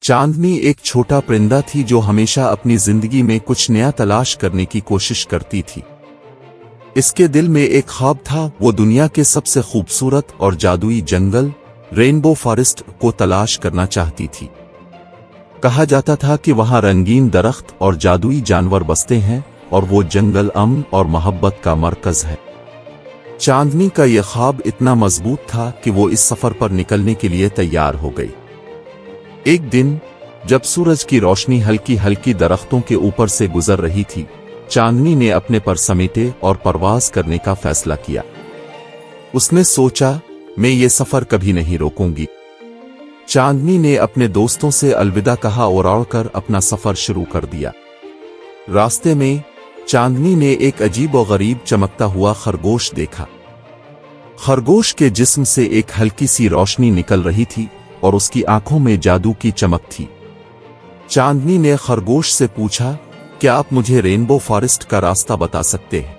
चांदनी एक छोटा परिंदा थी जो हमेशा अपनी जिंदगी में कुछ नया तलाश करने की कोशिश करती थी। इसके दिल में एक ख्वाब था, वो दुनिया के सबसे खूबसूरत और जादुई जंगल रेनबो फॉरेस्ट को तलाश करना चाहती थी। कहा जाता था कि वहां रंगीन दरख्त और जादुई जानवर बसते हैं और वो जंगल अमन और मोहब्बत का मरकज है। चांदनी का यह ख्वाब इतना मजबूत था कि वो इस सफर पर निकलने के लिए तैयार हो गई। एक दिन जब सूरज की रोशनी हल्की हल्की दरख्तों के ऊपर से गुजर रही थी, चांदनी ने अपने पर समेटे और परवाज करने का फैसला किया। उसने सोचा, मैं ये सफर कभी नहीं रोकूंगी। चांदनी ने अपने दोस्तों से अलविदा कहा और उड़कर अपना सफर शुरू कर दिया। रास्ते में चांदनी ने एक अजीब और गरीब चमकता हुआ खरगोश देखा। खरगोश के जिस्म से एक हल्की सी रोशनी निकल रही थी और उसकी आंखों में जादू की चमक थी। चांदनी ने खरगोश से पूछा, क्या आप मुझे रेनबो फॉरेस्ट का रास्ता बता सकते हैं?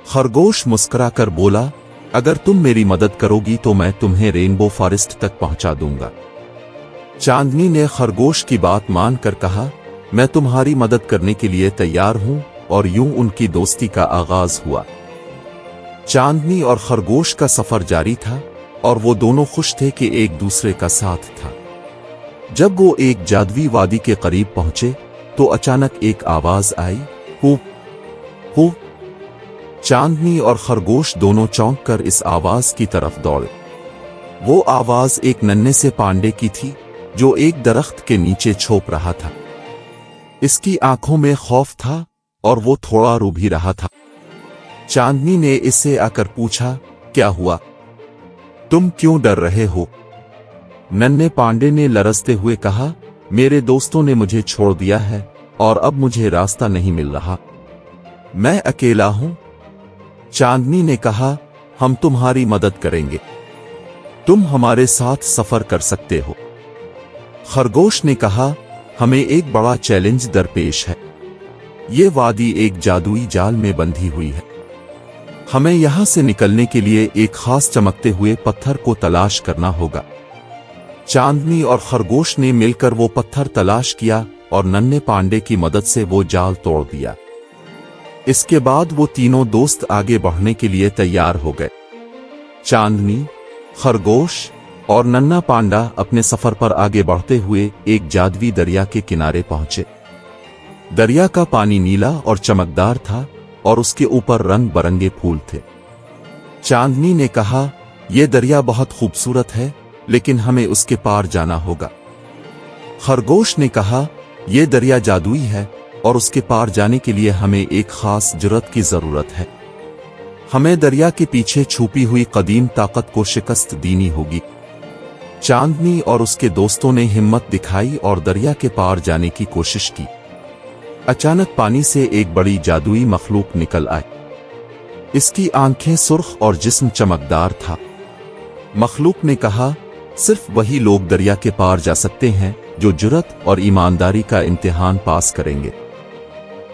खरगोश मुस्कुराकर बोला, अगर तुम मेरी मदद करोगी तो मैं तुम्हें रेनबो फॉरेस्ट तक पहुंचा दूंगा। चांदनी ने खरगोश की बात मानकर कहा, मैं तुम्हारी मदद करने के लिए तैयार हूं, और यूं उनकी दोस्ती का आगाज हुआ। चांदनी और खरगोश का सफर जारी था और वो दोनों खुश थे कि एक दूसरे का साथ था। जब वो एक जादुई वादी के करीब पहुंचे तो अचानक एक आवाज आई, हु हु। चांदनी और खरगोश दोनों चौंक कर इस आवाज की तरफ दौड़े। वो आवाज एक नन्हे से पांडे की थी जो एक दरख्त के नीचे छुप रहा था। इसकी आंखों में खौफ था और वो थोड़ा रो भी रहा था। चांदनी ने इससे आकर पूछा, क्या हुआ? तुम क्यों डर रहे हो? नन्हे पांडे ने लरजते हुए कहा, मेरे दोस्तों ने मुझे छोड़ दिया है और अब मुझे रास्ता नहीं मिल रहा। मैं अकेला हूं। चांदनी ने कहा, हम तुम्हारी मदद करेंगे, तुम हमारे साथ सफर कर सकते हो। खरगोश ने कहा, हमें एक बड़ा चैलेंज दरपेश है। ये वादी एक जादुई जाल में बंधी हुई है। हमें यहां से निकलने के लिए एक खास चमकते हुए पत्थर को तलाश करना होगा। चांदनी और खरगोश ने मिलकर वो पत्थर तलाश किया और नन्हे पांडे की मदद से वो जाल तोड़ दिया। इसके बाद वो तीनों दोस्त आगे बढ़ने के लिए तैयार हो गए। चांदनी, खरगोश और नन्हा पांडा अपने सफर पर आगे बढ़ते हुए एक जादुई दरिया के किनारे पहुंचे। दरिया का पानी नीला और चमकदार था और उसके ऊपर रंग बरंगे फूल थे। चांदनी ने कहा, यह दरिया बहुत खूबसूरत है, लेकिन हमें उसके पार जाना होगा। खरगोश ने कहा, यह दरिया जादुई है और उसके पार जाने के लिए हमें एक खास जुर्रत की जरूरत है। हमें दरिया के पीछे छुपी हुई कदीम ताकत को शिकस्त देनी होगी। चांदनी और उसके दोस्तों ने हिम्मत दिखाई और दरिया के पार जाने की कोशिश की। अचानक पानी से एक बड़ी जादुई मखलूक निकल आई। इसकी आंखें सुर्ख और जिस्म चमकदार था। मखलूक ने कहा, सिर्फ वही लोग दरिया के पार जा सकते हैं जो जुर्रत और ईमानदारी का इम्तिहान पास करेंगे।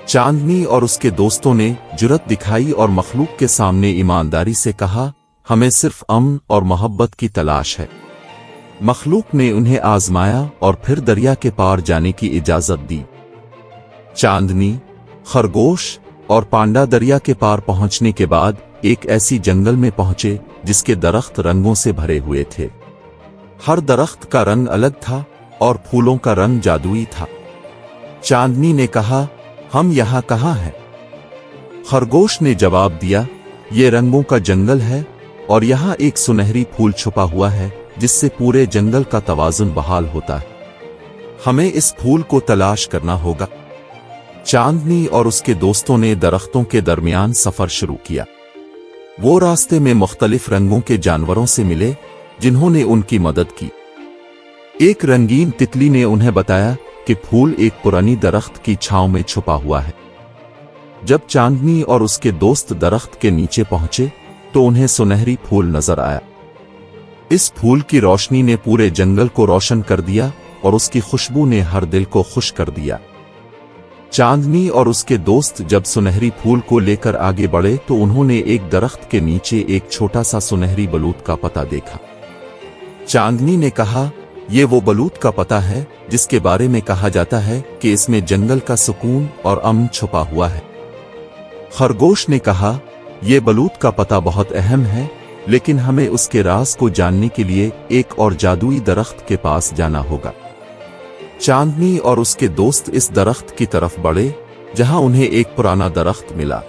चांदनी और उसके दोस्तों ने जुर्रत दिखाई और मखलूक के सामने ईमानदारी से कहा, हमें सिर्फ अमन और मोहब्बत की तलाश है। मखलूक ने उन्हें आजमाया और फिर दरिया के पार जाने की इजाजत दी। चांदनी, खरगोश और पांडा दरिया के पार पहुंचने के बाद एक ऐसी जंगल में पहुंचे जिसके दरख्त रंगों से भरे हुए थे। हर दरख्त का रंग अलग था और फूलों का रंग जादुई था। चांदनी ने कहा, हम यहाँ कहाँ हैं? खरगोश ने जवाब दिया, ये रंगों का जंगल है और यहाँ एक सुनहरी फूल छुपा हुआ है जिससे पूरे जंगल का तवाजुन बहाल होता है। हमें इस फूल को तलाश करना होगा। चांदनी और उसके दोस्तों ने दरख्तों के दरमियान सफर शुरू किया। वो रास्ते में मुख्तलिफ रंगों के जानवरों से मिले जिन्होंने उनकी मदद की। एक रंगीन तितली ने उन्हें बताया कि फूल एक पुरानी दरख्त की छांव में छुपा हुआ है। जब चांदनी और उसके दोस्त दरख्त के नीचे पहुंचे तो उन्हें सुनहरी फूल नजर आया। इस फूल की रोशनी ने पूरे जंगल को रोशन कर दिया और उसकी खुशबू ने हर दिल को खुश कर दिया। चांदनी और उसके दोस्त जब सुनहरी फूल को लेकर आगे बढ़े तो उन्होंने एक दरख्त के नीचे एक छोटा सा सुनहरी बलूत का पता देखा। चांदनी ने कहा, یہ وہ بلوط کا پتہ ہے جس کے بارے میں کہا جاتا ہے کہ اس میں جنگل کا سکون اور امن چھپا ہوا ہے۔ خرگوش نے کہا، یہ بلوط کا پتہ بہت اہم ہے، لیکن ہمیں اس کے راز کو جاننے کے لیے ایک اور جادوئی درخت کے پاس جانا ہوگا۔ چاندنی اور اس کے دوست اس درخت کی طرف بڑھے جہاں انہیں ایک پرانا درخت ملا۔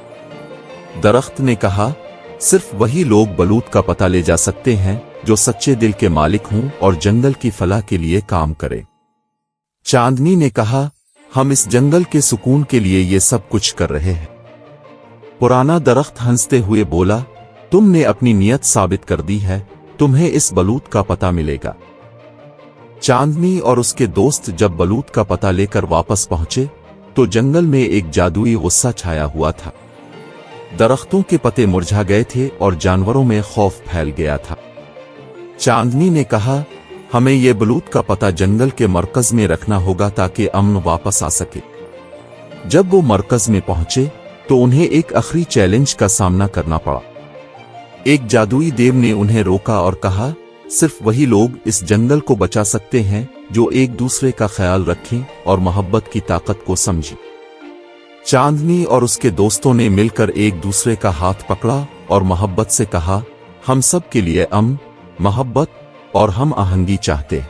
درخت نے کہا، صرف وہی لوگ بلوط کا پتہ لے جا سکتے ہیں جو سچے دل کے مالک ہوں اور جنگل کی فلاح کے لیے کام کرے۔ چاندنی نے کہا، ہم اس جنگل کے سکون کے لیے یہ سب کچھ کر رہے ہیں۔ پرانا درخت ہنستے ہوئے بولا، تم نے اپنی نیت ثابت کر دی ہے، تمہیں اس بلوط کا پتہ ملے گا۔ چاندنی اور اس کے دوست جب بلوط کا پتہ لے کر واپس پہنچے تو جنگل میں ایک جادوئی غصہ چھایا ہوا تھا۔ درختوں کے پتے مرجھا گئے تھے اور جانوروں میں خوف پھیل گیا تھا۔ چاندنی نے کہا، ہمیں یہ بلوط کا پتہ جنگل کے مرکز میں رکھنا ہوگا تاکہ امن واپس آ سکے۔ جب وہ مرکز میں پہنچے تو انہیں ایک آخری چیلنج کا سامنا کرنا پڑا۔ ایک جادوئی دیو نے انہیں روکا اور کہا، صرف وہی لوگ اس جنگل کو بچا سکتے ہیں جو ایک دوسرے کا خیال رکھیں اور محبت کی طاقت کو سمجھیں۔ چاندنی اور اس کے دوستوں نے مل کر ایک دوسرے کا ہاتھ پکڑا اور محبت سے کہا، ہم سب کے لیے امن، محبت اور ہم آہنگی چاہتے ہیں۔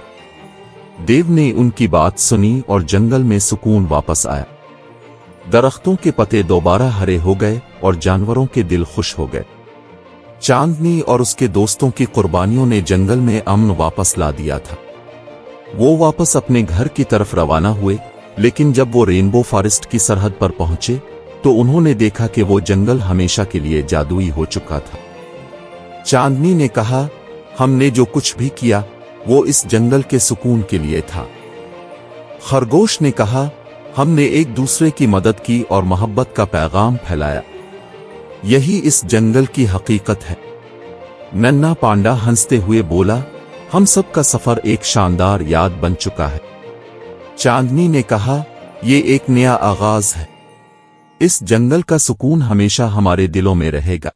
دیو نے ان کی بات سنی اور جنگل میں سکون واپس آیا۔ درختوں کے پتے دوبارہ ہرے ہو گئے اور جانوروں کے دل خوش ہو گئے۔ چاندنی اور اس کے دوستوں کی قربانیوں نے جنگل میں امن واپس لا دیا تھا۔ وہ واپس اپنے گھر کی طرف روانہ ہوئے، لیکن جب وہ رینبو فارسٹ کی سرحد پر پہنچے تو انہوں نے دیکھا کہ وہ جنگل ہمیشہ کے لیے جادوئی ہو چکا تھا۔ چاندنی نے کہا، ہم نے جو کچھ بھی کیا وہ اس جنگل کے سکون کے لیے تھا۔ خرگوش نے کہا، ہم نے ایک دوسرے کی مدد کی اور محبت کا پیغام پھیلایا۔ یہی اس جنگل کی حقیقت ہے۔ ننا پانڈا ہنستے ہوئے بولا، ہم سب کا سفر ایک شاندار یاد بن چکا ہے۔ چاندنی نے کہا، یہ ایک نیا آغاز ہے۔ اس جنگل کا سکون ہمیشہ ہمارے دلوں میں رہے گا۔